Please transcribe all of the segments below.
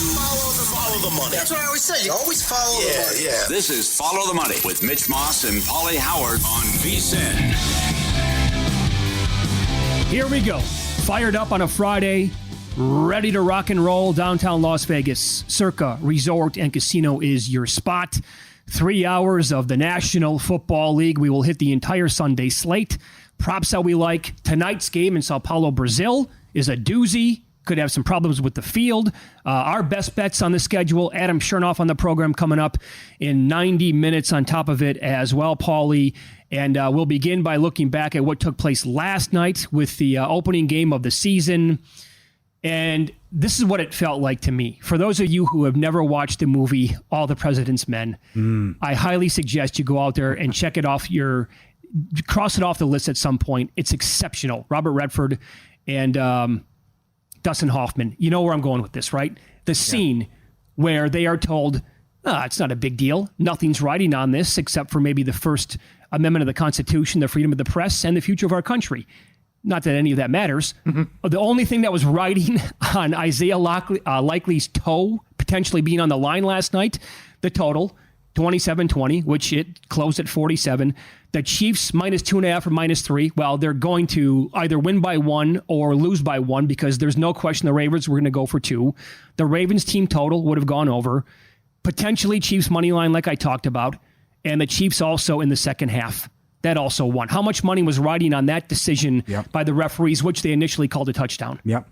Follow the money. That's what I always say. You always follow the money. Yeah. This is Follow the Money with Mitch Moss and Pauly Howard on VSiN. Here we go. Fired up on a Friday, ready to rock and roll downtown Las Vegas. Circa Resort and Casino is your spot. 3 hours of the National Football League. We will hit the entire Sunday slate. Props that we like. Tonight's game in Sao Paulo, Brazil is a doozy. Could have some problems with the field. Our best bets on the schedule. Adam Chernoff on the program coming up in 90 minutes on top of it as well, Pauly. And we'll begin by looking back at what took place last night with the opening game of the season. And this is what it felt like to me. For those of you who have never watched the movie All the President's Men, I highly suggest you go out there and check it off cross it off the list at some point. It's exceptional. Robert Redford and Dustin Hoffman. You know where I'm going with this, right? The scene where they are told, it's not a big deal. Nothing's riding on this except for maybe the First Amendment of the Constitution, the freedom of the press, and the future of our country. Not that any of that matters. Mm-hmm. The only thing that was riding on Isaiah Likely's toe potentially being on the line last night, the total, 27-20, which it closed at 47. The Chiefs minus 2.5 or minus 3. Well, they're going to either win by 1 or lose by 1 because there's no question the Ravens were going to go for 2. The Ravens team total would have gone over. Potentially Chiefs money line like I talked about. And the Chiefs also in the second half. That also won. How much money was riding on that decision by the referees, which they initially called a touchdown? Yep.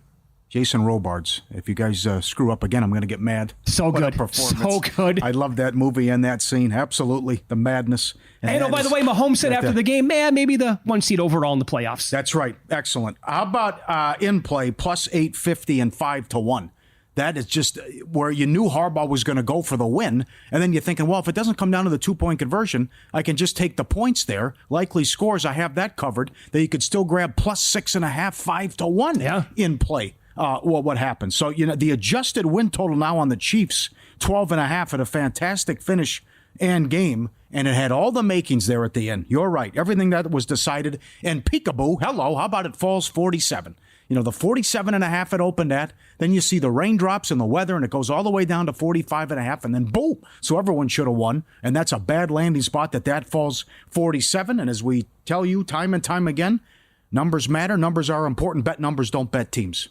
Jason Robards. If you guys screw up again, I'm going to get mad. So good. So good. I love that movie and that scene. Absolutely. The madness. And by the way, Mahomes said after the game, maybe the 1 seed overall in the playoffs. That's right. Excellent. How about in play plus 850 and 5-1? That is just where you knew Harbaugh was going to go for the win. And then you're thinking, well, if it doesn't come down to the 2-point conversion, I can just take the points there. Likely scores, I have that covered. That you could still grab plus 6.5, 5-1 in play. What happens? So, the adjusted win total now on the Chiefs, 12.5 at a fantastic finish and game. And it had all the makings there at the end. You're right. Everything that was decided. And peekaboo, hello, how about it falls 47? The 47.5 it opened at. Then you see the raindrops and the weather, and it goes all the way down to 45.5, and then boom. So everyone should have won. And that's a bad landing spot that falls 47. And as we tell you time and time again, numbers matter. Numbers are important. Bet numbers, don't bet teams.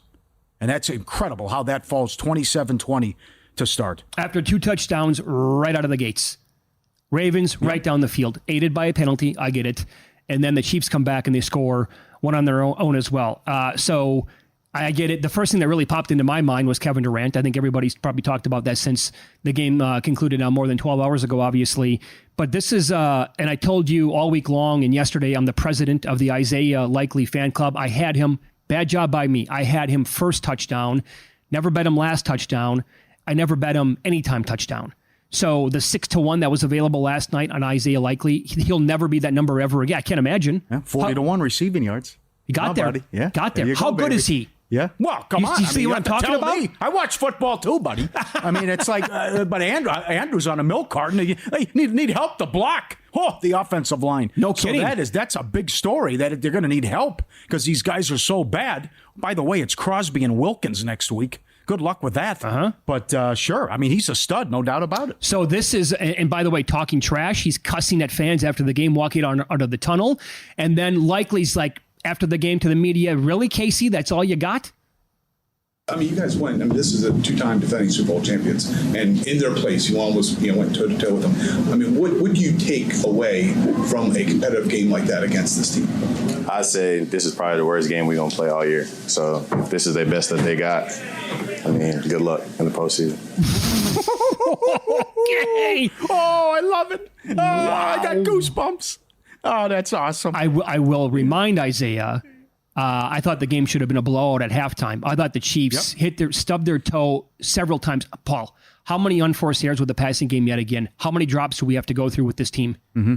And that's incredible how that falls 27-20 to start. After 2 touchdowns right out of the gates. Ravens right down the field, aided by a penalty. I get it. And then the Chiefs come back and they score one on their own as well. So I get it. The first thing that really popped into my mind was Kevin Durant. I think everybody's probably talked about that since the game concluded now more than 12 hours ago, obviously. But this is, and I told you all week long and yesterday, I'm the president of the Isaiah Likely fan club. I had him. Bad job by me. I had him first touchdown. Never bet him last touchdown. I never bet him anytime touchdown. So the 6-1 that was available last night on Isaiah Likely, he'll never be that number ever again. I can't imagine. 40-1 receiving yards. He got there. Buddy. Yeah. Got there. How good is he? Yeah. Well, come on. You see what I'm talking about? Me. I watch football too, buddy. I mean, it's like, but Andrew's on a milk carton. They need help to block. Oh, the offensive line. No kidding. So that's a big story that they're going to need help because these guys are so bad. By the way, it's Crosby and Wilkins next week. Good luck with that. But sure, I mean, he's a stud, no doubt about it. So this is, and by the way, talking trash, he's cussing at fans after the game, walking out of the tunnel. And then Likely's like, after the game to the media, really, Casey, that's all you got? I mean, you guys went. I mean, this is a 2-time defending Super Bowl champions, and in their place, you almost went toe to toe with them. I mean, what would you take away from a competitive game like that against this team? I say this is probably the worst game we're gonna play all year. So if this is their best that they got, I mean, good luck in the postseason. Okay. Oh, I love it. Oh, wow. I got goosebumps. Oh, that's awesome. I will remind Isaiah. I thought the game should have been a blowout at halftime. I thought the Chiefs stubbed their toe several times. Paul, how many unforced errors with the passing game yet again? How many drops do we have to go through with this team? Mm-hmm.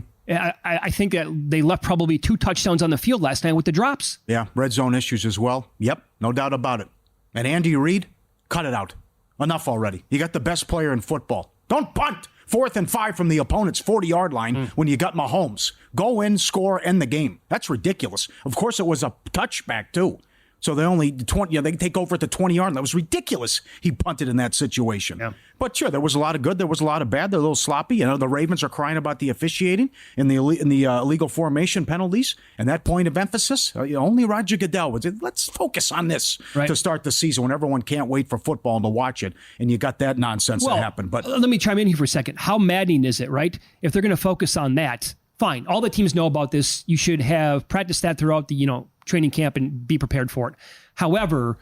I think that they left probably 2 touchdowns on the field last night with the drops. Yeah, red zone issues as well. Yep, no doubt about it. And Andy Reid, cut it out. Enough already. You got the best player in football. Don't punt. 4th and 5 from the opponent's 40-yard line when you got Mahomes. Go in, score, end the game. That's ridiculous. Of course, it was a touchback, too. So they only 20. They take over at the 20-yard. That was ridiculous. He punted in that situation. Yeah. But sure, there was a lot of good. There was a lot of bad. They're a little sloppy. The Ravens are crying about the officiating in the illegal formation penalties and that point of emphasis. Only Roger Goodell would say, let's focus on this to start the season when everyone can't wait for football and to watch it. And you got that nonsense that happened. But let me chime in here for a second. How maddening is it, right? If they're going to focus on that, fine. All the teams know about this. You should have practiced that throughout the training camp and be prepared for it. However,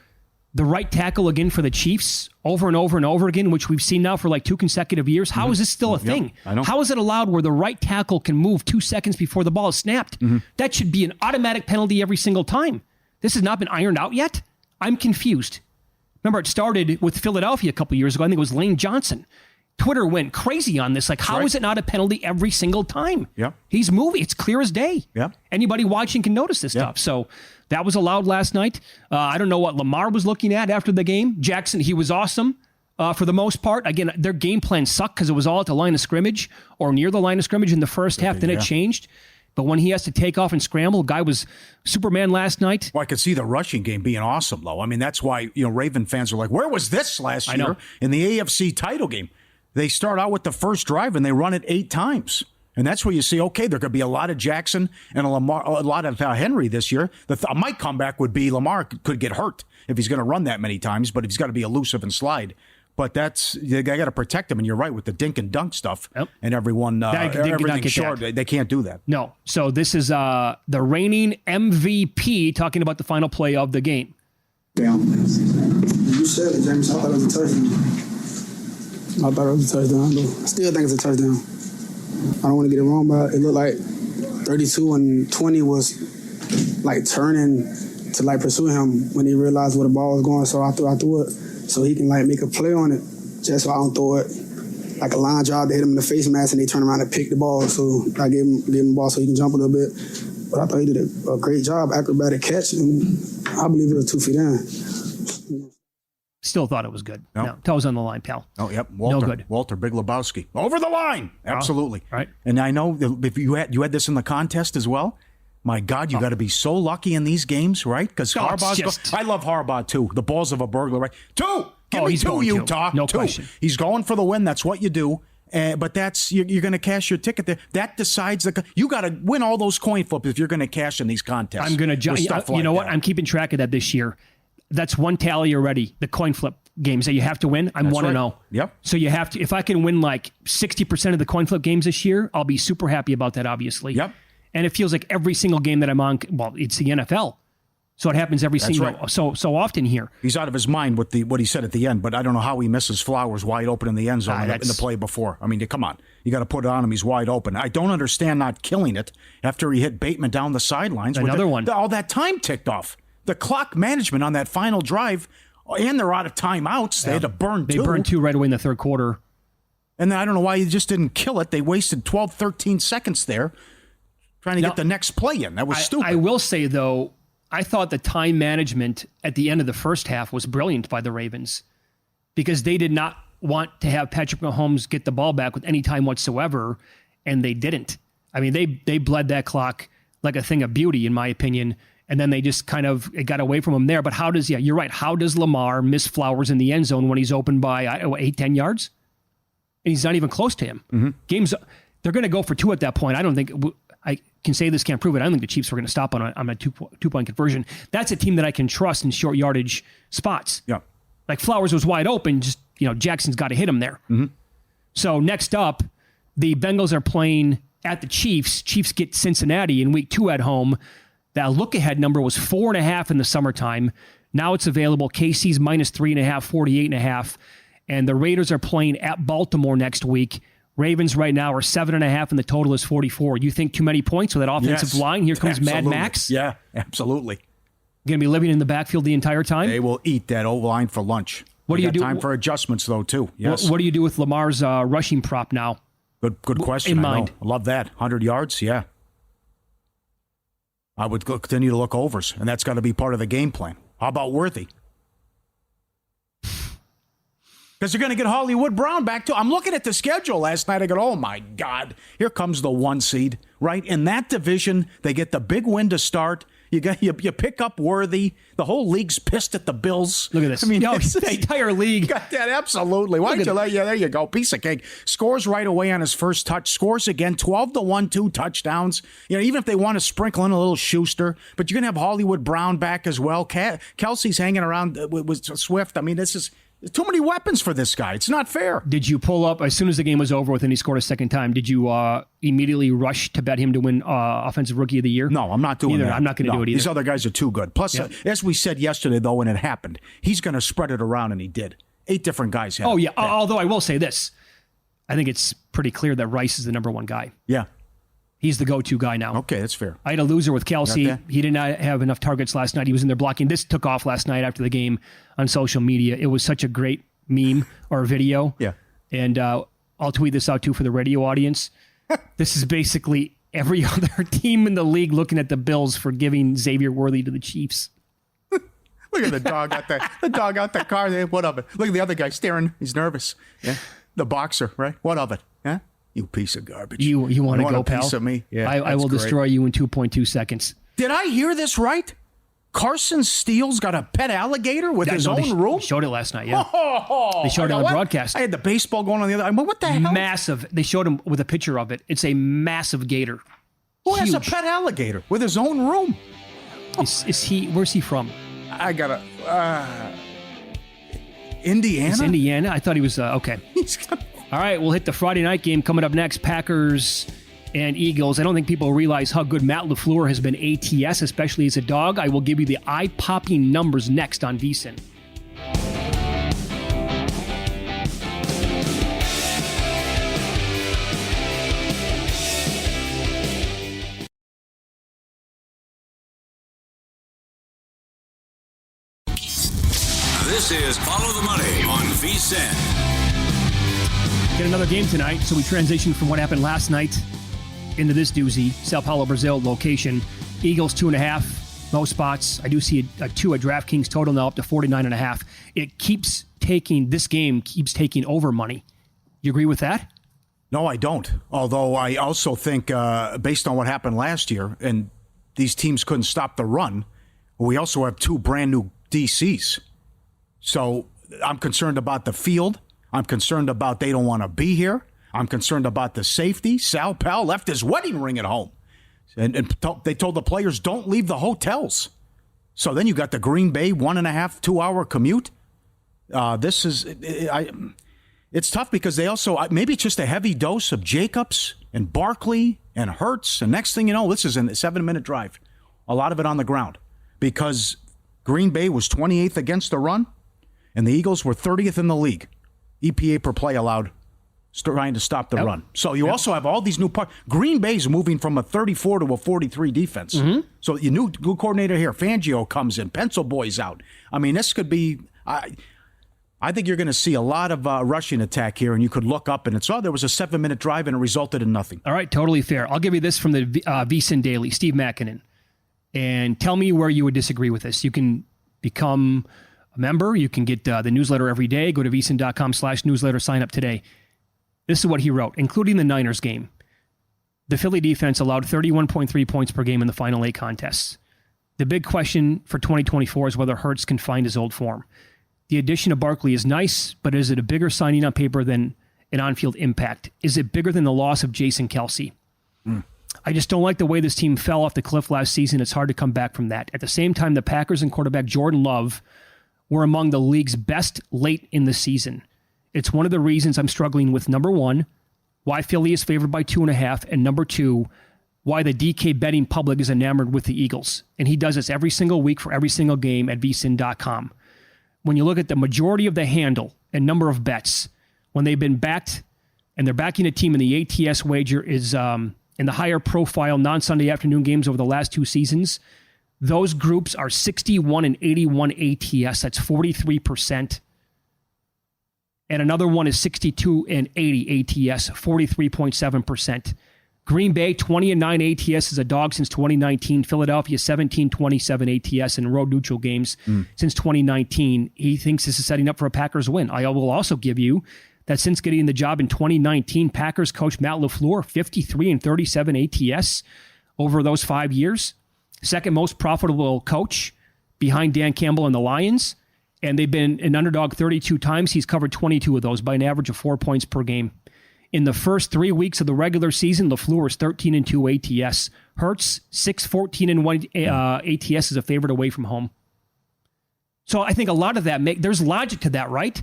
the right tackle again for the Chiefs over and over and over again, which we've seen now for like 2 consecutive years. How is this still a thing? How is it allowed where the right tackle can move 2 seconds before the ball is snapped? That should be an automatic penalty every single time. This has not been ironed out yet. I'm confused. Remember, it started with Philadelphia a couple years ago. I think it was Lane Johnson. Twitter went crazy on this. Like, how is it not a penalty every single time? Yeah. He's moving. It's clear as day. Yeah. Anybody watching can notice this stuff. So that was allowed last night. I don't know what Lamar was looking at after the game. Jackson, he was awesome for the most part. Again, their game plan sucked because it was all at the line of scrimmage or near the line of scrimmage in the first half. Then it changed. But when he has to take off and scramble, guy was Superman last night. Well, I could see the rushing game being awesome, though. I mean, that's why Raven fans are like, where was this last year in the AFC title game? They start out with the first drive and they run it 8 times. And that's where you see, okay, there could be a lot of Jackson and a lot of Henry this year. My comeback would be Lamar could get hurt if he's going to run that many times, but he's got to be elusive and slide. But they got to protect him, and you're right with the dink and dunk stuff. Yep. And everyone, everything's short. They can't do that. No. So this is the reigning MVP talking about the final play of the game. Down. You said it, James. I thought it was a touchdown. I thought it was a touchdown. I still think it's a touchdown. I don't want to get it wrong, but it looked like 32 and 20 was like turning to like pursue him when he realized where the ball was going. So I threw it so he can like make a play on it, just so I don't throw it like a line drive to hit him in the face mask and they turn around and pick the ball. So I gave him the ball so he can jump a little bit. But I thought he did a great job, acrobatic catch, and I believe it was 2 feet in. Still thought it was good. No, toes on the line, pal. Oh, yep. Walter, no good. Walter Big Lebowski. Over the line. Absolutely. Right. And I know if you had this in the contest as well, my God, you got to be so lucky in these games, right? Because I love Harbaugh, too. The balls of a burglar, right? 2! Give me 2, Utah. No 2. question. He's going for the win. That's what you do. But that's you're going to cash your ticket there. That decides you got to win all those coin flips if you're going to cash in these contests. I'm going to jump. You know what? I'm keeping track of that this year. That's one tally already. The coin flip games that you have to win. I'm 1-0. Yep. So you have to. If I can win like 60% of the coin flip games this year, I'll be super happy about that. Obviously. Yep. And it feels like every single game that I'm on. Well, it's the NFL. So it happens every so often here. He's out of his mind with what he said at the end, but I don't know how he misses Flowers wide open in the end zone in the play before. I mean, come on. You got to put it on him. He's wide open. I don't understand not killing it after he hit Bateman down the sidelines. Another one. All that time ticked off. The clock management on that final drive, and they're out of timeouts. They had to burn 2. They burned 2 right away in the third quarter. And then I don't know why you just didn't kill it. They wasted 12, 13 seconds there trying to get the next play in. That was stupid. I will say, though, I thought the time management at the end of the first half was brilliant by the Ravens because they did not want to have Patrick Mahomes get the ball back with any time whatsoever, and they didn't. I mean, they bled that clock like a thing of beauty, in my opinion, and then they just it got away from him there. But you're right, how does Lamar miss Flowers in the end zone when he's open by 8-10 yards? And he's not even close to him. Mm-hmm. They're going to go for 2 at that point. I don't think... I can say this, can't prove it. I don't think the Chiefs were going to stop on a two-point conversion. That's a team that I can trust in short yardage spots. Yeah. Like Flowers was wide open, just, Jackson's got to hit him there. Mm-hmm. So next up, the Bengals are playing at the Chiefs. Chiefs get Cincinnati in week 2 at home. That look-ahead number was 4.5 in the summertime. Now it's available. KC's minus 3.5, 48.5. And the Raiders are playing at Baltimore next week. Ravens right now are 7.5, and the total is 44. You think too many points with that offensive line? Here comes absolutely. Mad Max. Yeah, absolutely. Going to be living in the backfield the entire time? They will eat that O-line for lunch. What do you do? Time for adjustments, though, too. Yes. What do you do with Lamar's rushing prop now? Good question. In mind. I love that. 100 yards, yeah. I would continue to look overs, and that's got to be part of the game plan. How about Worthy? Because they're going to get Hollywood Brown back, too. I'm looking at the schedule last night. I go, oh, my God. Here comes the 1 seed, right? In that division, they get the big win to start, You pick up Worthy. The whole league's pissed at the Bills. Look at this. I mean, the entire league. Got that, absolutely. Why don't you let? Yeah, there you go. Piece of cake. Scores right away on his first touch. Scores again. 12-1, 2 touchdowns. Even if they want to sprinkle in a little Schuster, but you're gonna have Hollywood Brown back as well. Kelsey's hanging around with Swift. I mean, this is. Too many weapons for this guy. It's not fair. Did you pull up, as soon as the game was over with and he scored a second time, did you immediately rush to bet him to win Offensive Rookie of the Year? No, I'm not doing that. I'm not going to do it either. These other guys are too good. Plus, as we said yesterday, though, when it happened, he's going to spread it around, and he did. 8 different guys had it. Although I will say this. I think it's pretty clear that Rice is the number one guy. Yeah. He's the go-to guy now. Okay, that's fair. I had a loser with Kelsey. He did not have enough targets last night. He was in there blocking. This took off last night after the game on social media. It was such a great meme or video. Yeah. And I'll tweet this out too for the radio audience. This is basically every other team in the league looking at the Bills for giving Xavier Worthy to the Chiefs. Look at the dog out there. The dog out the car. What of it? Look at the other guy staring. He's nervous. Yeah. The boxer, right? What of it? Yeah. You piece of garbage. You want to go, pal? Piece of me? Yeah. I will destroy you in 2.2 seconds. Did I hear this right? Carson Steele's got a pet alligator with his own room? They showed it last night, yeah. They showed it on the broadcast. I had the baseball going on the other. I mean, what the hell? Massive. They showed him with a picture of it. It's a massive gator. Who has a pet alligator with his own room? Is he? Where's he from? I got Indiana? It's Indiana? I thought he was, okay. All right, we'll hit the Friday night game coming up next. Packers and Eagles. I don't think people realize how good Matt LaFleur has been ATS, especially as a dog. I will give you the eye-popping numbers next on VSiN. This is Follow the Money on VSiN. Get another game tonight, so we transition from what happened last night into this doozy, Sao Paulo, Brazil location. Eagles 2.5, most spots. I do see a 2 at DraftKings total now up to 49.5. This game keeps taking over money. You agree with that? No, I don't. Although I also think, based on what happened last year, and these teams couldn't stop the run, we also have 2 brand new DCs. So I'm concerned about the field. I'm concerned about they don't want to be here. I'm concerned about the safety. Sal Pal left his wedding ring at home. And they told the players, don't leave the hotels. So then you got the Green Bay 1.5, 2 hour commute. It's tough because they also, maybe it's just a heavy dose of Jacobs and Barkley and Hurts. And next thing you know, this is a 7-minute drive. A lot of it on the ground because Green Bay was 28th against the run and the Eagles were 30th in the league. EPA per play allowed, trying to stop the run. So you also have all these new parts. Green Bay's moving from a 34 to a 43 defense. Mm-hmm. So your new coordinator here, Fangio, comes in. Pencil Boy's out. I mean, this could be. I think you're going to see a lot of rushing attack here, and you could look up and there was a 7-minute drive and it resulted in nothing. All right, totally fair. I'll give you this from the VSiN Daily, Steve Makinen, and tell me where you would disagree with this. You can become a member. You can get the newsletter every day. Go to vsin.com/newsletter. Sign up today. This is what he wrote, including the Niners game. The Philly defense allowed 31.3 points per game in the final 8 contests. The big question for 2024 is whether Hurts can find his old form. The addition of Barkley is nice, but is it a bigger signing on paper than an on-field impact? Is it bigger than the loss of Jason Kelsey? I just don't like the way this team fell off the cliff last season. It's hard to come back from that. At the same time, the Packers and quarterback Jordan Love were among the league's best late in the season. It's one of the reasons I'm struggling with, number 1, why Philly is favored by 2.5, and number 2, why the DK betting public is enamored with the Eagles. And he does this every single week for every single game at vsin.com. When you look at the majority of the handle and number of bets, when they've been backed and they're backing a team and the ATS wager is in the higher profile non-Sunday afternoon games over the last 2 seasons, those groups are 61 and 81 ATS. That's 43%. And another one is 62 and 80 ATS, 43.7%. Green Bay, 20 and 9 ATS as a dog since 2019. Philadelphia, 17, 27 ATS in road neutral games since 2019. He thinks this is setting up for a Packers win. I will also give you that since getting the job in 2019, Packers coach Matt LaFleur, 53 and 37 ATS over those 5 years. second most profitable coach behind Dan Campbell and the Lions. And they've been an underdog 32 times. He's covered 22 of those by an average of 4 points per game. In the first 3 weeks of the regular season, LaFleur is 13-2 ATS. Hurts 6-14-1 ATS is a favorite away from home. So I think a lot of that there's logic to that, right?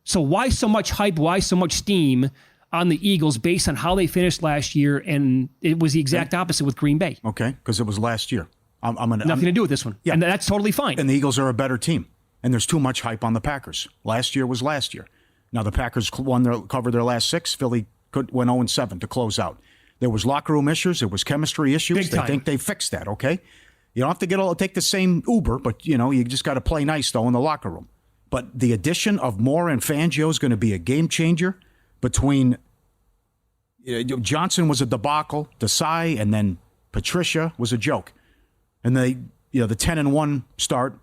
So why so much hype? Why so much steam on the Eagles based on how they finished last year? And it was the exact opposite with Green Bay. Okay, because it was last year. Nothing to do with this one. Yeah. And that's totally fine. And the Eagles are a better team. And there's too much hype on the Packers. Last year was last year. Now the Packers covered their last 6. Philly went 0-7 to close out. There was locker room issues. There was chemistry issues. They think they fixed that, okay? You don't have to take the same Uber, but, you just got to play nice, though, in the locker room. But the addition of Moore and Fangio is going to be a game changer between Johnson was a debacle, Desai, and then Patricia was a joke. And the 10-1 start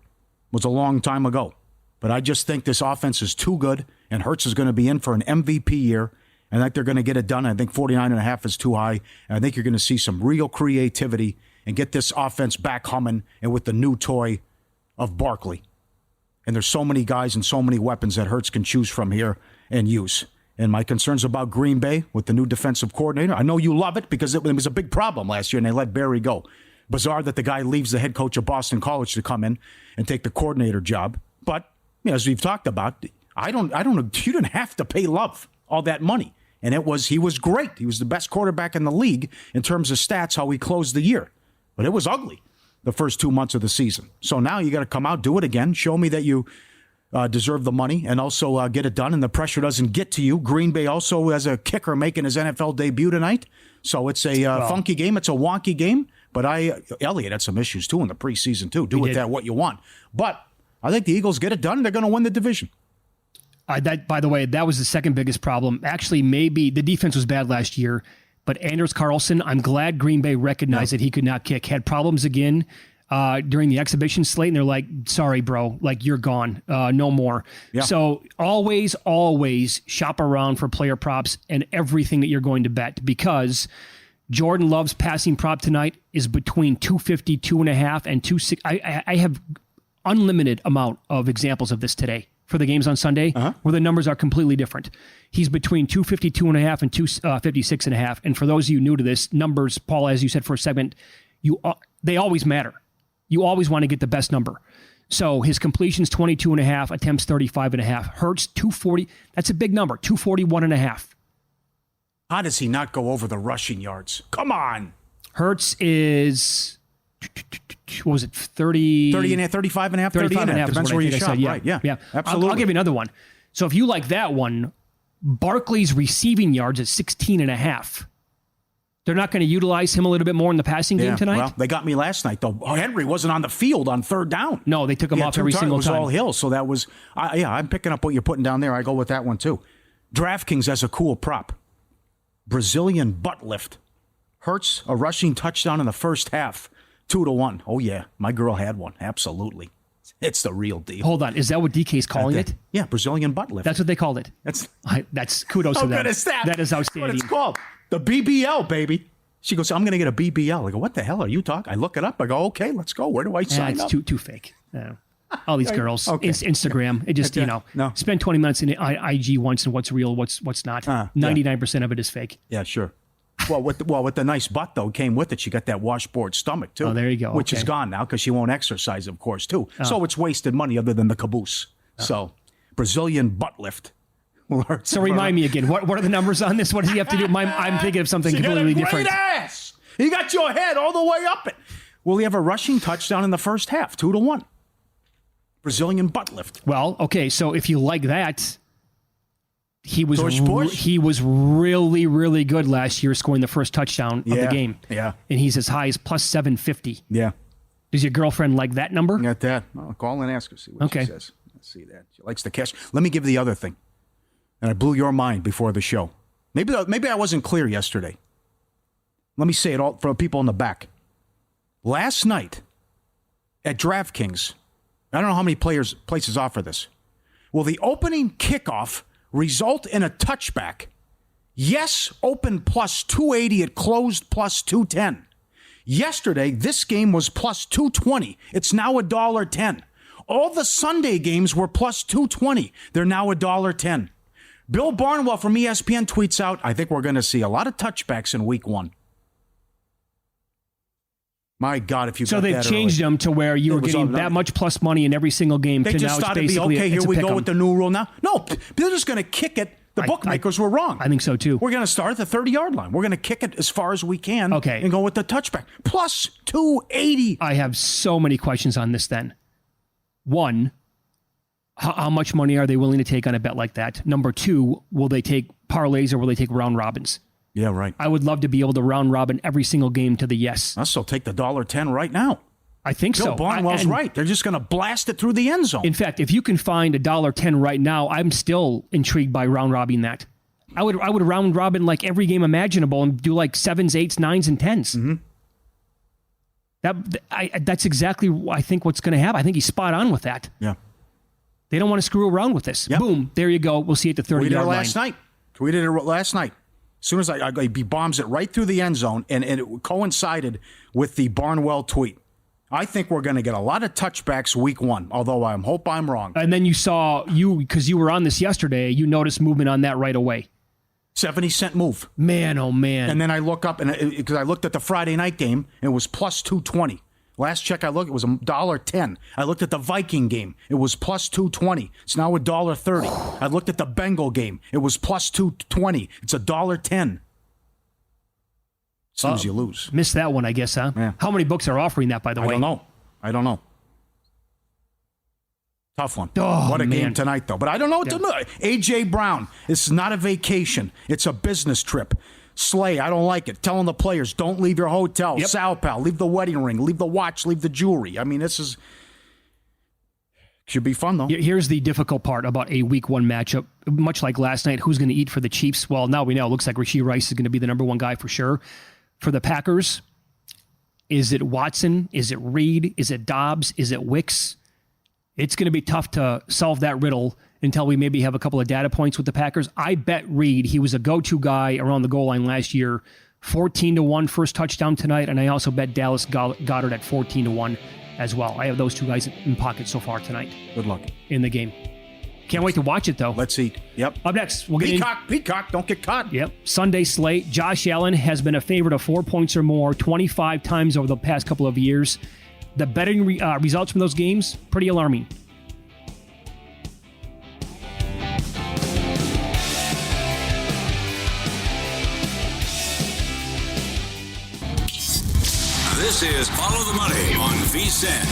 was a long time ago. But I just think this offense is too good, and Hurts is going to be in for an MVP year. And I think they're going to get it done. I think 49.5 is too high. And I think you're going to see some real creativity and get this offense back humming and with the new toy of Barkley. And there's so many guys and so many weapons that Hurts can choose from here and use. And my concerns about Green Bay with the new defensive coordinator, I know you love it because it was a big problem last year and they let Barry go. Bizarre that the guy leaves the head coach of Boston College to come in and take the coordinator job. But as we've talked about, I don't know. You didn't have to pay Love all that money. And he was great. He was the best quarterback in the league in terms of stats, how he closed the year. But it was ugly the first 2 months of the season. So now you got to come out, do it again, show me that you deserve the money, and also get it done, and the pressure doesn't get to you. Green Bay also has a kicker making his NFL debut tonight. So it's a funky game. It's a wonky game. But Elliott had some issues, too, in the preseason, too. Do with that what you want. But I think the Eagles get it done, and they're going to win the division. By the way, that was the second biggest problem. Actually, maybe the defense was bad last year, but Anders Carlson, I'm glad Green Bay recognized that he could not kick. Had problems again during the exhibition slate, and they're like, sorry, bro, like you're gone. No more. Yeah. So always shop around for player props and everything that you're going to bet, because Jordan Love's passing prop tonight is between 250, 2.5, and 260. I have unlimited amount of examples of this today for the games on Sunday, where the numbers are completely different. He's between 250.5 and 256.5. And for those of you new to this, numbers, Paul, as you said for a segment, they always matter. You always want to get the best number. So his completion's 22.5, attempts 35.5. Hurts 240. That's a big number. 241.5. How does he not go over the rushing yards? Come on. Hurts is, what was it, 30? 35.5, 30.5. Depends where you shop. Yeah. Right, yeah. Absolutely. I'll give you another one. So if you like that one, Barkley's receiving yards is 16.5. They're not going to utilize him a little bit more in the passing game tonight? Well, they got me last night, though. Henry wasn't on the field on third down. No, they took him off every single time. It was all Hill, so that was, I'm picking up what you're putting down there. I go with that one, too. DraftKings has a cool prop. Brazilian butt lift. Hurts a rushing touchdown in the first half. 2-1. Oh, yeah. My girl had one. Absolutely. It's the real deal. Hold on. Is that what DK's calling it? Yeah, Brazilian butt lift. That's what they called it. That's kudos to them. How good is that? That is outstanding. That's what it's called. The BBL, baby. She goes, I'm going to get a BBL. I go, what the hell are you talking? I look it up. I go, okay, let's go. Where do I sign up? It's too fake. All these girls. Okay. Instagram. It just, no. Spend 20 minutes in IG once and what's real, what's not. 99% of it is fake. Yeah, sure. Well, with the nice butt, though, came with it. She got that washboard stomach, too. Oh, there you go. Which is gone now because she won't exercise, of course, too. Oh. So it's wasted money other than the caboose. Oh. So, Brazilian butt lift. So remind me again, what are the numbers on this? What does he have to do? I'm thinking of something completely different. Great ass. He got your head all the way up it. Will he have a rushing touchdown in the first half? 2-1. Brazilian butt lift. Well, okay, so if you like that, he was really, really good last year, scoring the first touchdown of the game. Yeah. And he's as high as plus 750. Yeah. Does your girlfriend like that number? Got that. I'll call and ask her, see what she says. Let's see that. She likes the cash. Let me give you the other thing. And I blew your mind before the show. Maybe I wasn't clear yesterday. Let me say it all for people in the back. Last night at DraftKings, I don't know how many places offer this. Will the opening kickoff result in a touchback? Yes, open plus 280 at closed plus 210. Yesterday, this game was plus 220. It's now $1.10. All the Sunday games were plus 220. They're now $1.10. Bill Barnwell from ESPN tweets out, I think we're going to see a lot of touchbacks in week 1. My God, if you so they've changed them to where you were getting that much plus money in every single game. They just thought it'd be okay. Here we go with the new rule now. No, they're just going to kick it. The bookmakers were wrong. I think so too. We're going to start at the 30-yard line. We're going to kick it as far as we can. Okay. And go with the touchback. Plus 280. I have so many questions on this then. One, how much money are they willing to take on a bet like that? Number 2, will they take parlays or will they take round robins? Yeah, right. I would love to be able to round robin every single game to the yes. I'll still take the $1.10 right now. I think Bill so. Barnwell's right. They're just going to blast it through the end zone. In fact, if you can find $1.10 right now, I'm still intrigued by round robbing that. I would round robin like every game imaginable and do like 7s, 8s, 9s, and 10s. Mm-hmm. That's exactly I think what's going to happen. I think he's spot on with that. Yeah. They don't want to screw around with this. Yep. Boom. There you go. We'll see at the 30-yard line. Tweeted it last night. As soon as he bombs it right through the end zone, and it coincided with the Barnwell tweet. I think we're going to get a lot of touchbacks week 1, although I hope I'm wrong. And then you saw, because you were on this yesterday, you noticed movement on that right away. 70-cent move. Man, oh man. And then I look up, and because I looked at the Friday night game, and it was plus 220. Last check I looked, it was $1.10. I looked at the Viking game. It was plus 220. It's now $1.30. I looked at the Bengal game. It was plus 220. It's $1.10. As soon as you lose. Missed that one, I guess, huh? Yeah. How many books are offering that, by the way? I don't know. Tough one. Oh, what a man. game tonight, though. But I don't know what to do. A.J. Brown, this is not a vacation. It's a business trip. Slay, I don't like it. Telling the players, don't leave your hotel. Yep. Sal Pal, leave the wedding ring, leave the watch, leave the jewelry. I mean, should be fun, though. Here's the difficult part about a week 1 matchup. Much like last night, who's going to eat for the Chiefs? Well, now we know. It looks like Rashee Rice is going to be the number 1 guy for sure. For the Packers, is it Watson? Is it Reed? Is it Dobbs? Is it Wicks? It's going to be tough to solve that riddle until we maybe have a couple of data points with the Packers. I bet Reed, he was a go-to guy around the goal line last year, 14-1 first touchdown tonight, and I also bet Dallas Goedert at 14-1 as well. I have those 2 guys in pocket so far tonight. Good luck. In the game. Can't wait to watch it, though. Let's see. Yep. Up next, we'll get Peacock, don't get caught. Yep. Sunday slate. Josh Allen has been a favorite of 4 points or more 25 times over the past couple of years. The betting results from those games, pretty alarming. This is Follow the Money on VSiN.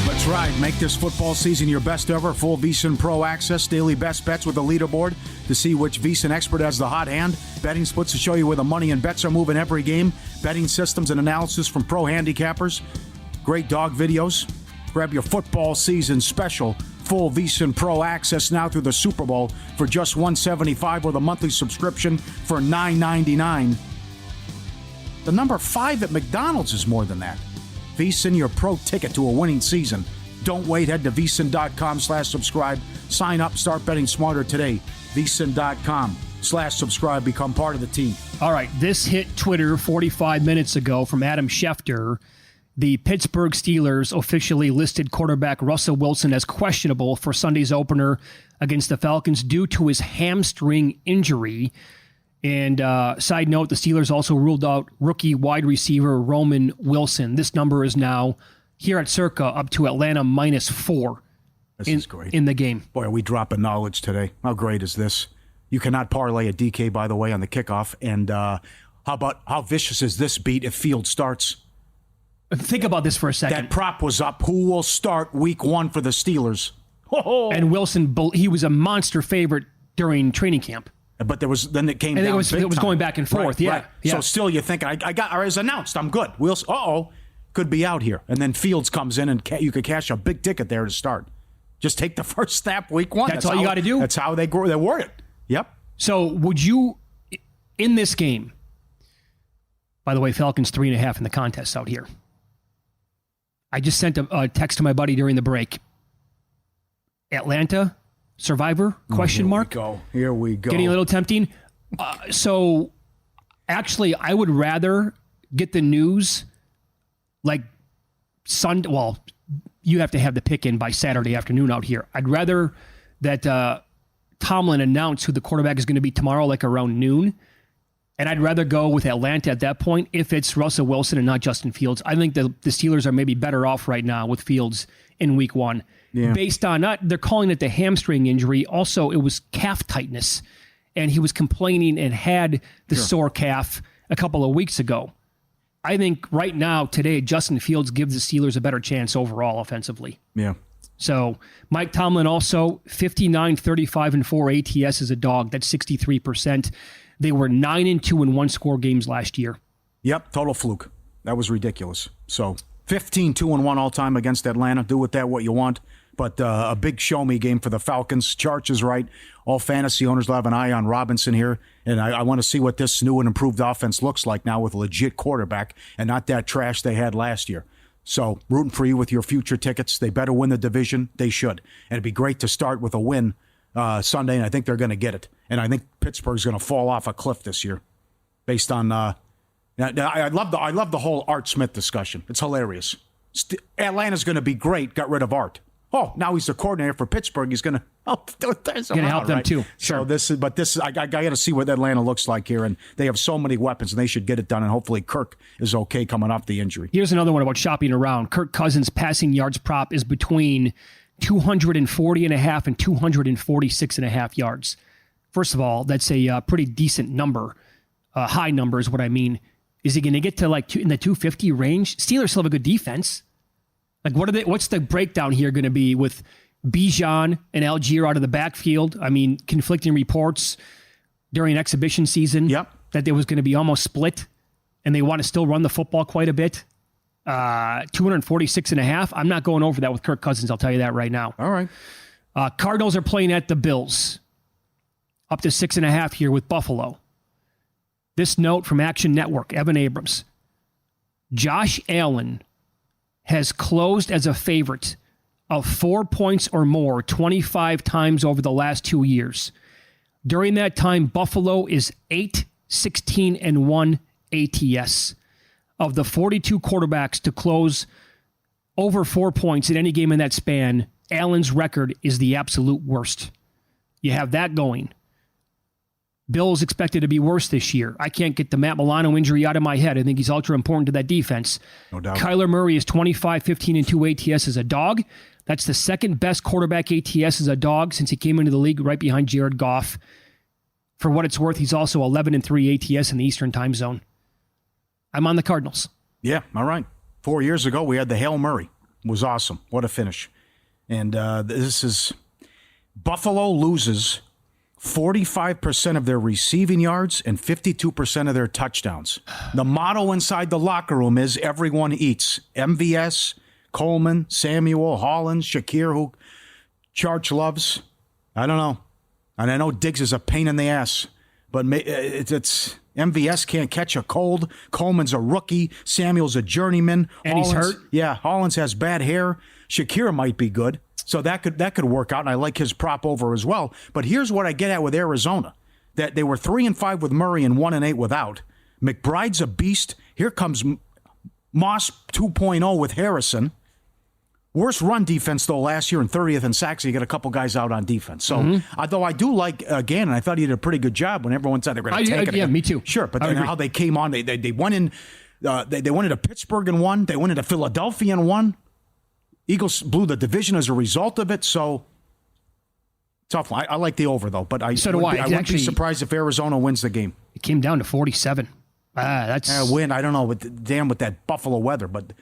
Let's ride. Make this football season your best ever. Full VSiN Pro access, daily best bets with a leaderboard to see which VSiN expert has the hot hand. Betting splits to show you where the money and bets are moving every game. Betting systems and analysis from pro handicappers. Great dog videos. Grab your football season special. Full VSiN Pro access now through the Super Bowl for just $175 with a monthly subscription for $9.99. The number 5 at McDonald's is more than that. VSiN, your pro ticket to a winning season. Don't wait. Head to VSiN.com/subscribe. Sign up. Start betting smarter today. VSiN.com/subscribe. Become part of the team. All right. This hit Twitter 45 minutes ago from Adam Schefter. The Pittsburgh Steelers officially listed quarterback Russell Wilson as questionable for Sunday's opener against the Falcons due to his hamstring injury. And side note, the Steelers also ruled out rookie wide receiver Roman Wilson. This number is now, here at Circa, up to Atlanta -4 This is great. In the game. Boy, are we dropping knowledge today. How great is this? You cannot parlay a DK, by the way, on the kickoff. And how vicious is this beat if Field starts? Think about this for a second. That prop was up. Who will start week 1 for the Steelers? And Wilson, he was a monster favorite during training camp. But there was then it came. And down it was going back and forth. Right, yeah, right. yeah. So still, you're thinking, I got, or as announced, I'm good. Could be out here, and then Fields comes in, and you could cash a big ticket there to start. Just take the first snap week 1. That's all you got to do. That's how they word it. Yep. So would you, in this game? By the way, Falcons 3.5 in the contest out here. I just sent a text to my buddy during the break. Atlanta. Survivor? Question mark. Here we go. Getting a little tempting. So, actually, I would rather get the news like Sunday. Well, you have to have the pick in by Saturday afternoon out here. I'd rather that Tomlin announce who the quarterback is going to be tomorrow, like around noon. And I'd rather go with Atlanta at that point if it's Russell Wilson and not Justin Fields. I think the Steelers are maybe better off right now with Fields in week one. Yeah. Based on, they're calling it the hamstring injury. Also, it was calf tightness. And he was complaining and had the sore calf a couple of weeks ago. I think right now, today, Justin Fields gives the Steelers a better chance overall offensively. Yeah. So Mike Tomlin also 59, 35, and 4 ATS as a dog. That's 63%. They were 9-2 in one-score games last year. Yep, total fluke. That was ridiculous. So 15-2-1 all-time against Atlanta. Do with that what you want. But a big show-me game for the Falcons. Charch is right. All fantasy owners will have an eye on Robinson here. And I want to see what this new and improved offense looks like now with a legit quarterback and not that trash they had last year. So rooting for you with your future tickets. They better win the division. They should. And it'd be great to start with a win Sunday, and I think they're going to get it. And I think Pittsburgh's going to fall off a cliff this year, based on. I love the whole Art Smith discussion. It's hilarious. Atlanta's going to be great. Got rid of Art. Oh, now he's the coordinator for Pittsburgh. He's going to help them too. Sure. So I got to see what Atlanta looks like here, and they have so many weapons, and they should get it done. And hopefully Kirk is okay coming off the injury. Here's another one about shopping around. Kirk Cousins' passing yards prop is between 240.5 and 246.5 yards. First of all, that's a pretty decent number. High number is what I mean. Is he going to get to in the 250 range? Steelers still have a good defense. What's the breakdown here going to be with Bijan and Algier out of the backfield? I mean, conflicting reports during exhibition season that there was going to be almost split, and they want to still run the football quite a bit. 246.5. I'm not going over that with Kirk Cousins. I'll tell you that right now. All right. Cardinals are playing at the Bills. Up to 6.5 here with Buffalo. This note from Action Network, Evan Abrams. Josh Allen has closed as a favorite of 4 points or more 25 times over the last 2 years. During that time, Buffalo is 8-16-1 ATS. Of the 42 quarterbacks to close over 4 points in any game in that span, Allen's record is the absolute worst. You have that going. Bills expected to be worse this year. I can't get the Matt Milano injury out of my head. I think he's ultra important to that defense. No doubt. Kyler Murray is 25, 15, and 2 ATS as a dog. That's the second best quarterback ATS as a dog since he came into the league, right behind Jared Goff. For what it's worth, he's also 11 and 3 ATS in the Eastern time zone. I'm on the Cardinals. Yeah, all right. 4 years ago, we had the Hail Murray. It was awesome. What a finish. And this is Buffalo loses 45% of their receiving yards and 52% of their touchdowns. The motto inside the locker room is everyone eats. MVS, Coleman, Samuel, Hollins, Shakir, who Charch loves. I don't know. And I know Diggs is a pain in the ass, but it's MVS can't catch a cold. Coleman's a rookie. Samuel's a journeyman. And he's hurt? Yeah, Hollins has bad hair. Shakir might be good. So that could work out, and I like his prop over as well. But here's what I get at with Arizona. That they were 3-5 with Murray and 1-8 without. McBride's a beast. Here comes Moss 2.0 with Harrison. Worst run defense, though, last year, and 30th in sacks. You get a couple guys out on defense. So, although I do like Gannon, I thought he did a pretty good job when everyone said they were going to take it. Yeah, me too. Sure, but then how they came on, they went in, they went into Pittsburgh and won. They went into Philadelphia and won. Eagles blew the division as a result of it, so tough one. I like the over, though, but I wouldn't be surprised if Arizona wins the game. It came down to 47. That's win. I don't know, with that Buffalo weather, but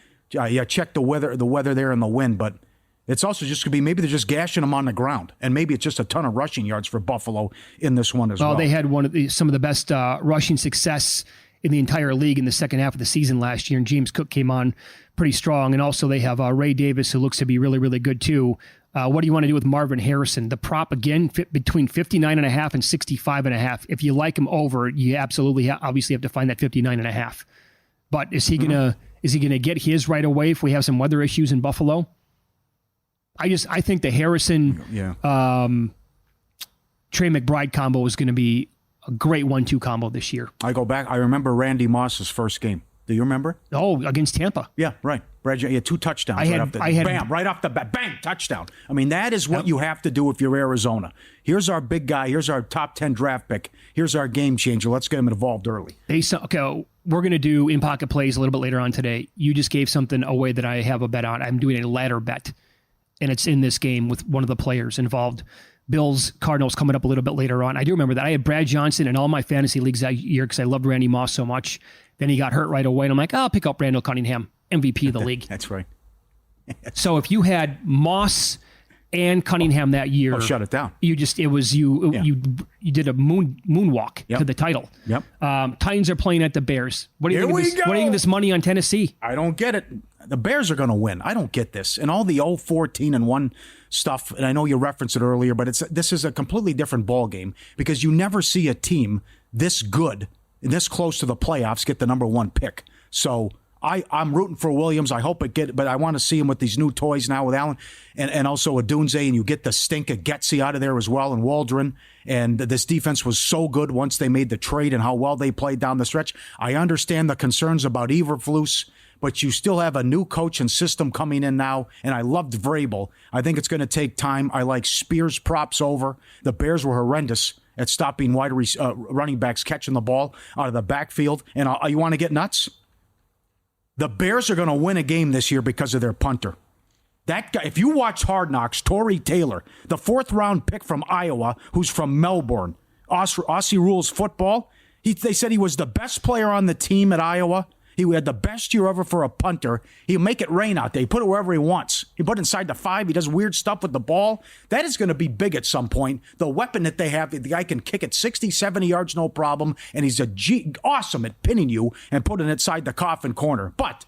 check the weather there and the wind, but it's also just going to be maybe they're just gashing them on the ground, and maybe it's just a ton of rushing yards for Buffalo in this one as well. They had some of the best rushing success in the entire league in the second half of the season last year, and James Cook came on pretty strong. And also they have Ray Davis, who looks to be really, really good too. What do you want to do with Marvin Harrison? The prop, again, between 59.5 and 65.5. If you like him over, you absolutely obviously have to find that 59.5. But is he gonna get his right away if we have some weather issues in Buffalo? I think the Harrison Trey McBride combo is going to be a great 1-2 combo this year. I go back. I remember Randy Moss's first game. Do you remember? Oh, against Tampa. Yeah, right. Brad, you had 2 touchdowns. Right off the bat, bang, touchdown. I mean, that is what you have to do if you're Arizona. Here's our big guy. Here's our top 10 draft pick. Here's our game changer. Let's get him involved early. Okay, we're going to do in-pocket plays a little bit later on today. You just gave something away that I have a bet on. I'm doing a ladder bet, and it's in this game with one of the players involved. Bills, Cardinals coming up a little bit later on. I do remember that. I had Brad Johnson in all my fantasy leagues that year because I loved Randy Moss so much. Then he got hurt right away, and I'm like, I'll pick up Randall Cunningham, MVP of the league. That's right. So if you had Moss and Cunningham that year, shut it down. You did a moonwalk to the title. Yep. Titans are playing at the Bears. What do you think of this money on Tennessee? I don't get it. The Bears are going to win. I don't get this. And all the 14-1 stuff, and I know you referenced it earlier, but this is a completely different ball game because you never see a team this good, this close to the playoffs, get the number 1 pick. So I'm rooting for Williams. I hope but I want to see him with these new toys now with Allen and also Odunze, and you get the stink of Getsy out of there as well, and Waldron. And this defense was so good once they made the trade and how well they played down the stretch. I understand the concerns about Eberflus, but you still have a new coach and system coming in now, and I loved Vrabel. I think it's going to take time. I like Spears props over. The Bears were horrendous at stopping running backs catching the ball out of the backfield. And you want to get nuts? The Bears are going to win a game this year because of their punter. That guy, if you watch Hard Knocks, Torrey Taylor, the 4th-round pick from Iowa, who's from Melbourne, Aussie Rules football, they said he was the best player on the team at Iowa. He had the best year ever for a punter. He'll make it rain out there. He put it wherever he wants. He put it inside the 5. He does weird stuff with the ball. That is going to be big at some point. The weapon that they have, the guy can kick it 60, 70 yards, no problem, and he's awesome at pinning you and putting it inside the coffin corner. But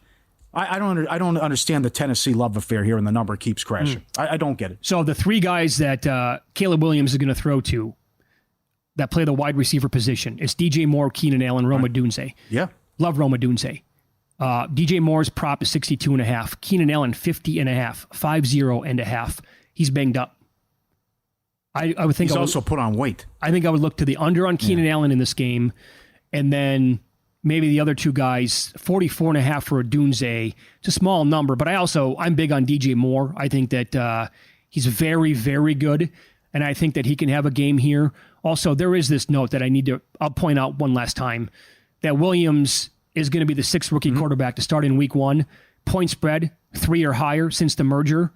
I don't understand the Tennessee love affair here, and the number keeps crashing. I don't get it. So the 3 guys that Caleb Williams is going to throw to that play the wide receiver position, it's DJ Moore, Keenan Allen, Rome Odunze. Yeah. Love Rome Odunze. DJ Moore's prop is 62.5. Keenan Allen 50.5. 50.5. He's banged up. I would think he's also put on weight. I think I would look to the under on Keenan Allen in this game, and then maybe the other 2 guys. 44.5 for Odunze. It's a small number, but I'm big on DJ Moore. I think that he's very, very good, and I think that he can have a game here. Also, there is this note that I'll point out one last time, that Williams is going to be the 6th rookie quarterback to start in week 1. Point spread, 3 or higher since the merger.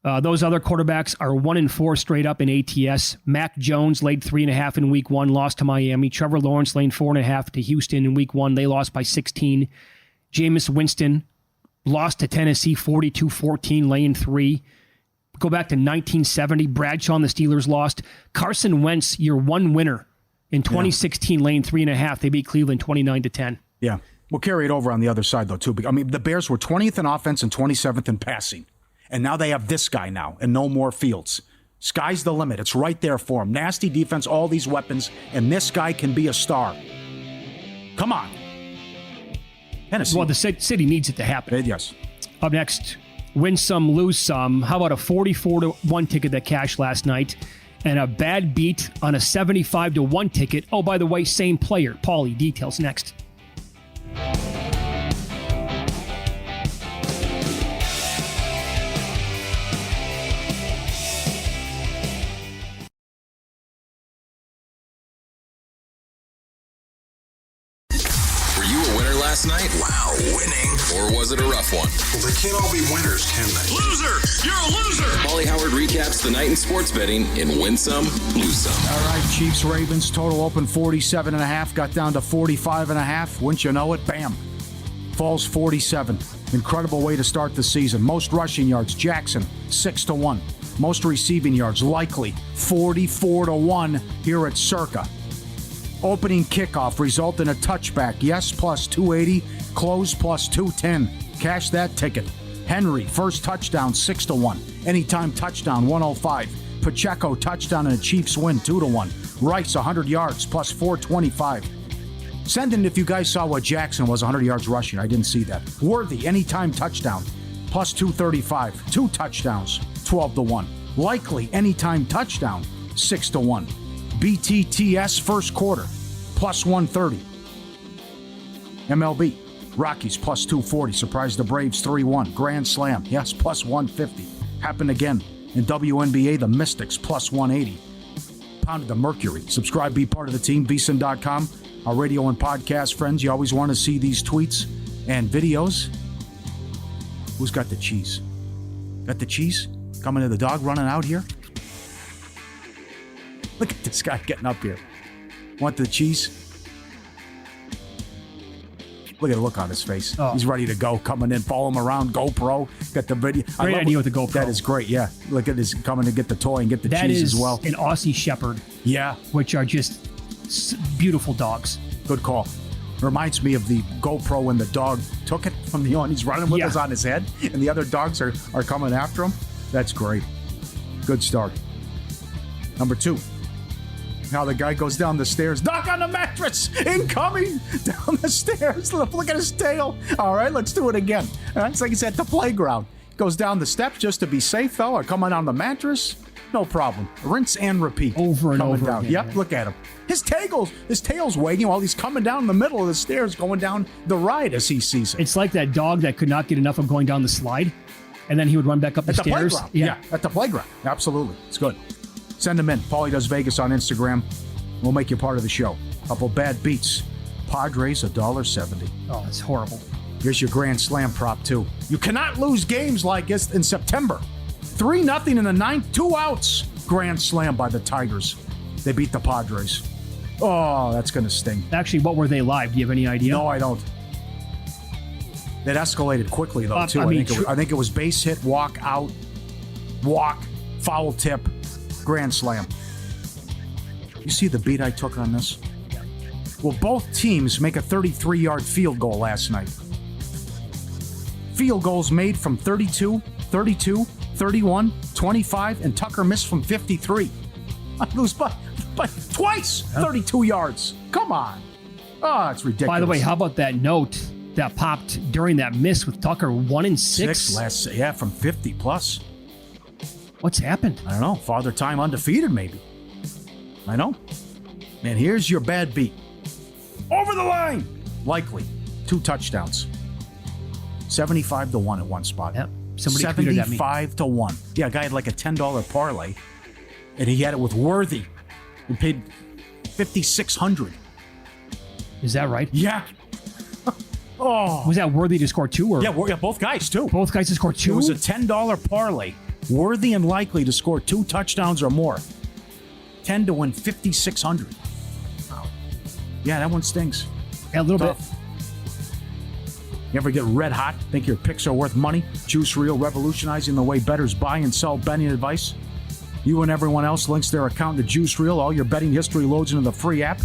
Those other quarterbacks are 1-4 straight up in ATS. Mac Jones laid 3.5 in week 1, lost to Miami. Trevor Lawrence laid 4.5 to Houston in week 1. They lost by 16. Jameis Winston lost to Tennessee 42-14, laying 3. Go back to 1970. Bradshaw and the Steelers lost. Carson Wentz, your 1 winner in 2016, laying 3.5. They beat Cleveland 29-10. Yeah. We'll carry it over on the other side, though, too. I mean, the Bears were 20th in offense and 27th in passing. And now they have this guy now and no more Fields. Sky's the limit. It's right there for him. Nasty defense, all these weapons, and this guy can be a star. Come on. Tennessee. Well, the city needs it to happen. Yes. Up next, win some, lose some. How about a 44-1 ticket that cashed last night and a bad beat on a 75-1 ticket? Oh, by the way, same player. Pauly, details next. Last night? Wow, winning. Or was it a rough one? Well, they can't all be winners, can they? Loser! You're a loser! Pauly Howard recaps the night in sports betting in Win Some, Lose Some. All right, Chiefs, Ravens, total open 47.5, got down to 45.5. Wouldn't you know it? Bam. Falls 47. Incredible way to start the season. Most rushing yards, Jackson, 6-1. Most receiving yards, Likely, 44-1 here at Circa. Opening kickoff result in a touchback. Yes, plus 280. Close plus 210. Cash that ticket. Henry, first touchdown, 6-1. Anytime touchdown, 105. Pacheco, touchdown and a Chiefs win, 2-1. Rice, 100 yards, plus 425. Send in if you guys saw what Jackson was, 100 yards rushing. I didn't see that. Worthy, anytime touchdown, plus 235. 2 touchdowns, 12-1. Likely, anytime touchdown, 6-1. BTTS first quarter, plus 130. MLB, Rockies plus 240. Surprised the Braves 3-1. Grand Slam. Yes, plus 150. Happened again. In WNBA, the Mystics plus 180. Pounded the Mercury. Subscribe, be part of the team. VSiN.com. Our radio and podcast friends, you always want to see these tweets and videos. Who's got the cheese? Got the cheese? Coming to the dog running out here? Look at this guy getting up here. Want the cheese? Look at the look on his face. Oh. He's ready to go. Coming in, follow him around. GoPro. Got the video. Great idea with the GoPro. That is great, yeah. Look at this coming to get the toy and get the cheese as well. That is an Aussie Shepherd. Yeah. Which are just beautiful dogs. Good call. Reminds me of the GoPro when the dog took it from the He's running with us on his head, and the other dogs are coming after him. That's great. Good start. Number 2. Now the guy goes down the stairs. Knock on the mattress! Incoming! Down the stairs. Look at his tail. All right, let's do it again. It's like he's at the playground. Goes down the steps just to be safe, though. Or coming on the mattress. No problem. Rinse and repeat. Over and over down. again. Yep, look at him. His tail's wagging while he's coming down the middle of the stairs, going down the ride as he sees it. It's like that dog that could not get enough of going down the slide, and then he would run back up the stairs. Playground. Yeah, at the playground. Absolutely. It's good. Send them in. Pauly Does Vegas on Instagram. We'll make you part of the show. Couple bad beats. Padres $1.70. Oh, that's horrible. Here's your Grand Slam prop, too. You cannot lose games like this in September. 3-0 in the ninth, 2 outs. Grand Slam by the Tigers. They beat the Padres. Oh, that's going to sting. Actually, what were they live? Do you have any idea? No, I don't. It escalated quickly, though, too. I think it was base hit, walk, out, walk, foul tip, Grand Slam. You see the beat I took on this? Well, both teams make a 33-yard field goal last night. Field goals made from 32, 31, 25, and Tucker missed from 53. I lose by twice 32 yards. Come on. Oh, it's ridiculous. By the way, how about that note that popped during that miss with Tucker? 1-6? From 50 plus. What's happened? I don't know. Father Time undefeated, maybe. I know. And here's your bad beat. Over the line. Likely. 2 touchdowns. 75-1 at one spot. Yep. Somebody tweeted at me. 75-1. Yeah, a guy had like a $10 parlay, and he had it with Worthy. He paid $5,600. Is that right? Yeah. Oh. Was that Worthy to score 2? Or? Yeah, both guys, too. Both guys to score 2? It was a $10 parlay. Worthy and Likely to score 2 touchdowns or more. 10 to win $5,600. Wow. Yeah, that one stings. Yeah, a little bit. You ever get red hot? Think your picks are worth money? Juice Reel revolutionizing the way bettors buy and sell betting advice. You and everyone else links their account to Juice Reel. All your betting history loads into the free app.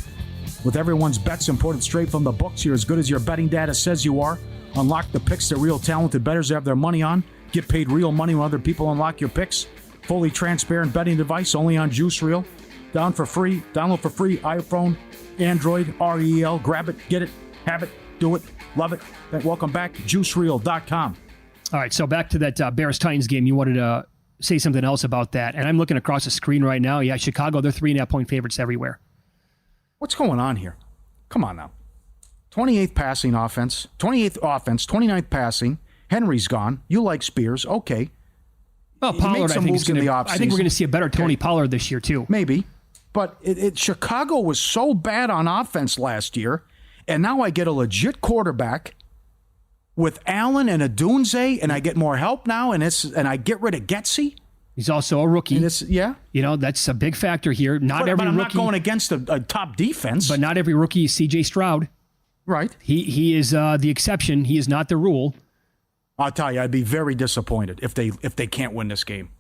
With everyone's bets imported straight from the books, you're as good as your betting data says you are. Unlock the picks that real talented bettors have their money on. Get paid real money when other people unlock your picks. Fully transparent betting device only on Juice Reel. Download for free, iPhone, Android, REL. Grab it, get it, have it, do it, love it. Welcome back, juicereel.com. All right, so back to that Bears-Titans game. You wanted to say something else about that, and I'm looking across the screen right now. Yeah, Chicago, they're 3.5-point favorites everywhere. What's going on here? Come on now. 28th offense, 29th passing. Henry's gone. You like Spears. Okay. Well, Pollard, I think we're going to see a better Tony Pollard this year, too. Maybe. But Chicago was so bad on offense last year, and now I get a legit quarterback with Allen and Odunze, and I get more help now, and I get rid of Getsy. He's also a rookie. Yeah. You know, that's a big factor here. But I'm not going against a top defense. But not every rookie is C.J. Stroud. Right. He is the exception. He is not the rule. I'll tell you, I'd be very disappointed if they can't win this game.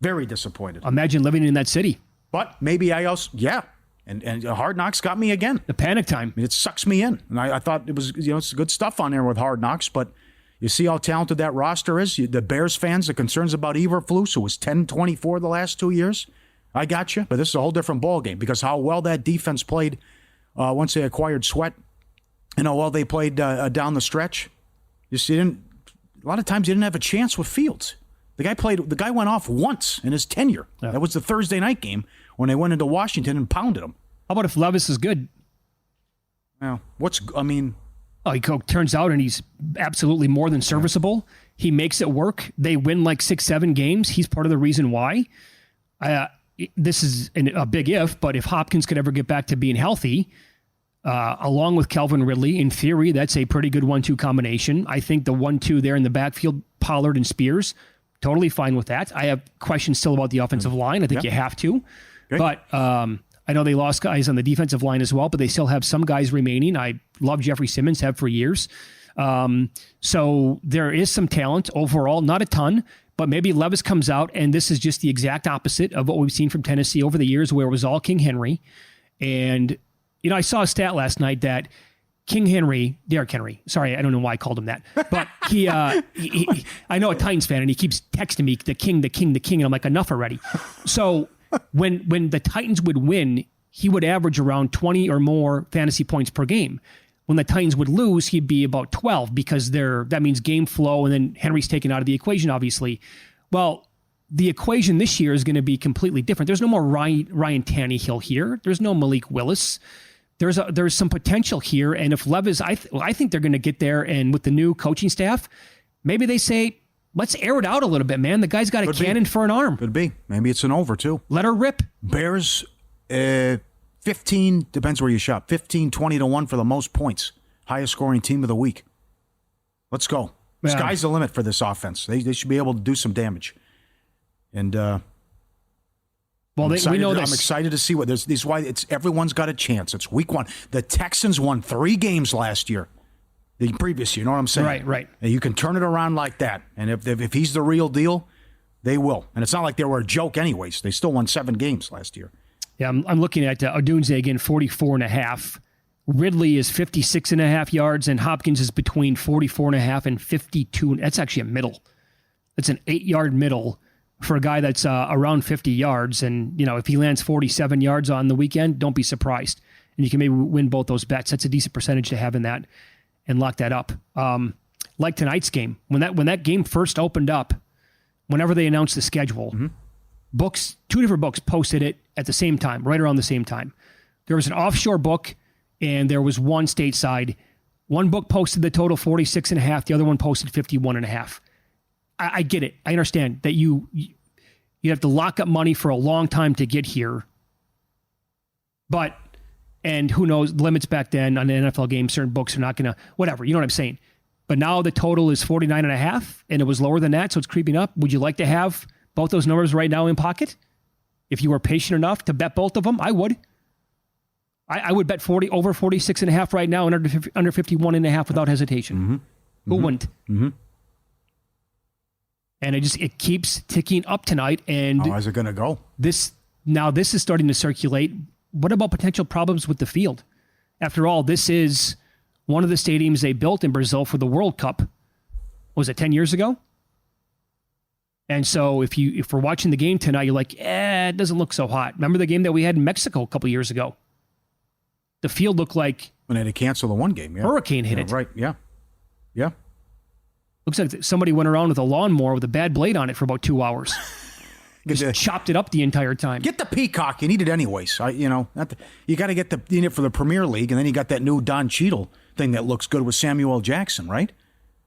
Very disappointed. Imagine living in that city. But maybe and Hard Knocks got me again. The panic time. It sucks me in. And I thought it was, it's good stuff on there with Hard Knocks, but you see how talented that roster is? The Bears fans, the concerns about Eberflus, who was 10-24 the last 2 years. I got you, but this is a whole different ballgame because how well that defense played once they acquired Sweat and how well they played down the stretch. A lot of times you didn't have a chance with Fields. The guy went off once in his tenure. Yeah. That was the Thursday night game when they went into Washington and pounded him. How about if Levis is good? Well, He turns out and he's absolutely more than serviceable. He makes it work. They win like 6-7 games. He's part of the reason why. This is a big if, but if Hopkins could ever get back to being healthy, along with Calvin Ridley, in theory, that's a pretty good 1-2 combination. I think the 1-2 there in the backfield, Pollard and Spears, totally fine with that. I have questions still about the offensive line. I think you have to. Okay. But I know they lost guys on the defensive line as well, but they still have some guys remaining. I love Jeffrey Simmons, have for years. So there is some talent overall, not a ton, but maybe Levis comes out and this is just the exact opposite of what we've seen from Tennessee over the years, where it was all King Henry. And, I saw a stat last night that Derrick Henry, sorry, I don't know why I called him that, but he I know a Titans fan and he keeps texting me, the king, and I'm like, enough already. So when the Titans would win, he would average around 20 or more fantasy points per game. When the Titans would lose, he'd be about 12 because that means game flow, and then Henry's taken out of the equation, obviously. Well, the equation this year is going to be completely different. There's no more Ryan Tannehill here. There's no Malik Willis. There's some potential here, and if Levis, I think they're going to get there, and with the new coaching staff, maybe they say, let's air it out a little bit, man. The guy's got a cannon for an arm. Could be. Maybe it's an over, too. Let her rip. Bears, 15, depends where you shop, 15, 20-1 for the most points. Highest scoring team of the week. Let's go. Yeah. Sky's the limit for this offense. They should be able to do some damage. And we know this. I'm excited to see what this is. Why everyone's got a chance. It's week 1. The Texans won 3 games last year. The previous year, you know what I'm saying? Right. And you can turn it around like that. And if he's the real deal, they will. And it's not like they were a joke anyways. They still won 7 games last year. Yeah, I'm looking at Odunze again, 44.5. Ridley is 56.5 yards, and Hopkins is between 44.5 and 52. That's actually a middle. That's an 8-yard middle for a guy that's around 50 yards. And, if he lands 47 yards on the weekend, don't be surprised. And you can maybe win both those bets. That's a decent percentage to have in that and lock that up. Like tonight's game, when that game first opened up, whenever they announced the schedule, books, 2 different books posted it at the same time, right around the same time. There was an offshore book and there was one stateside. One book posted the total 46.5. The other one posted 51.5. I get it. I understand that you have to lock up money for a long time to get here. And who knows, limits back then on the NFL game, certain books are not going to, whatever, you know what I'm saying. But now the total is 49.5 and it was lower than that, so it's creeping up. Would you like to have both those numbers right now in pocket? If you were patient enough to bet both of them, I would. I would bet over 46.5 right now and under 51.5 without hesitation. Mm-hmm. Who wouldn't? Mm-hmm. And it keeps ticking up tonight. And how is it going to go? This is starting to circulate. What about potential problems with the field? After all, this is one of the stadiums they built in Brazil for the World Cup. Was it 10 years ago? And so if we're watching the game tonight, you're like, it doesn't look so hot. Remember the game that we had in Mexico a couple years ago? The field looked like when they had to cancel the one game. Yeah. Hurricane hit it. Right. Yeah. Yeah. Looks like somebody went around with a lawnmower with a bad blade on it for about 2 hours. Just chopped it up the entire time. Get the Peacock. You need it anyways. You got to get you need it for the Premier League, and then you got that new Don Cheadle thing that looks good with Samuel L. Jackson, right?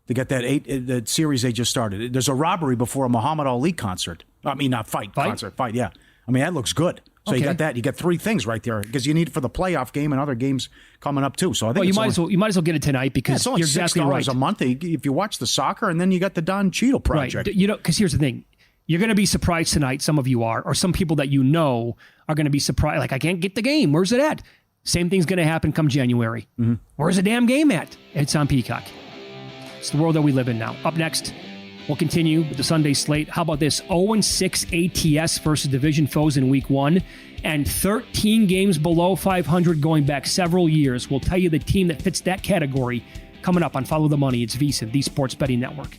They got that series they just started. There's a robbery before a Muhammad Ali concert. I mean, not fight? Concert. Fight, yeah. I mean, that looks good. So You got that. You got 3 things right there because you need it for the playoff game and other games coming up too. So I think you might as well get it tonight because it's only you're exactly right. $6 a month if you watch the soccer, and then you got the Don Cheadle project. Right. Because here's the thing. You're going to be surprised tonight. Some of you are, or some people that are going to be surprised. Like, I can't get the game. Where's it at? Same thing's going to happen come January. Mm-hmm. Where's the damn game at? It's on Peacock. It's the world that we live in now. Up next, we'll continue with the Sunday slate. How about this? 0-6 ATS versus division foes in week 1 and 13 games below 500 going back several years. We'll tell you the team that fits that category coming up on Follow the Money. It's VSiN, the Sports Betting Network.